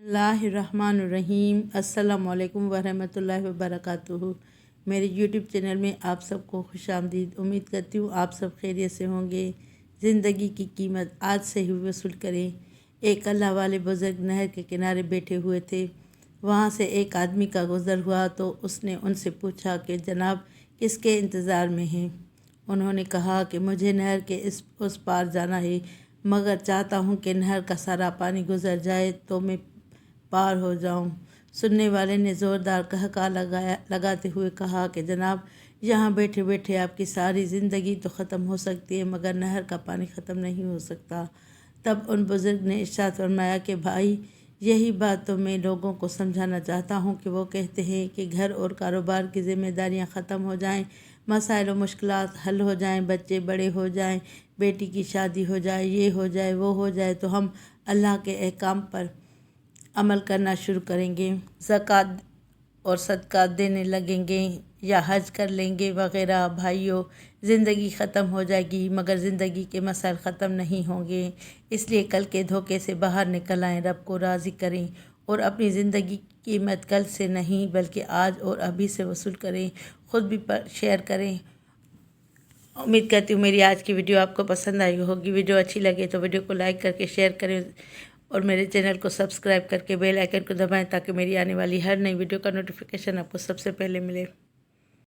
बिस्मिल्लाहिर्रहमानिर्रहीम। अस्सलामु अलैकुम वरहमतुल्लाहि वबरकातुहू। मेरे यूट्यूब चैनल में आप सबको खुशामदीद। उम्मीद करती हूँ आप सब खैरियत से होंगे। ज़िंदगी की कीमत आज से ही वसूल करें। एक अल्लाह वाले बुज़ुर्ग नहर के किनारे बैठे हुए थे। वहाँ से एक आदमी का गुज़र हुआ तो उसने उनसे पूछा कि जनाब किसके इंतज़ार में हैं। उन्होंने कहा कि मुझे नहर के उस पार जाना है, मगर चाहता हूँ कि नहर का सारा पानी गुज़र जाए तो मैं पार हो जाऊं। सुनने वाले ने ज़ोरदार कहका लगाते हुए कहा कि जनाब यहाँ बैठे बैठे आपकी सारी ज़िंदगी तो ख़त्म हो सकती है, मगर नहर का पानी ख़त्म नहीं हो सकता। तब उन बुज़ुर्ग ने इरशाद फरमाया कि भाई, यही बात तो मैं लोगों को समझाना चाहता हूँ कि वो कहते हैं कि घर और कारोबार की ज़िम्मेदारियाँ ख़त्म हो जाएं, मसाइल और मुश्किलात हल हो जाएं, बच्चे बड़े हो जाएं, बेटी की शादी हो जाए, ये हो जाए वो हो जाए, तो हम अल्लाह के अहकाम पर अमल करना शुरू करेंगे, ज़कात और सदका देने लगेंगे या हज कर लेंगे वग़ैरह। भाइयों, ज़िंदगी ख़त्म हो जाएगी मगर ज़िंदगी के मसाइल ख़त्म नहीं होंगे। इसलिए कल के धोखे से बाहर निकल आएँ, रब को राज़ी करें और अपनी ज़िंदगी की कीमत कल से नहीं बल्कि आज और अभी से वसूल करें। ख़ुद भी शेयर करें। उम्मीद करती हूँ मेरी आज की वीडियो आपको पसंद आई होगी। वीडियो अच्छी लगे तो वीडियो को लाइक करके शेयर करें और मेरे चैनल को सब्सक्राइब करके बेल आइकन को दबाएं ताकि मेरी आने वाली हर नई वीडियो का नोटिफिकेशन आपको सबसे पहले मिले।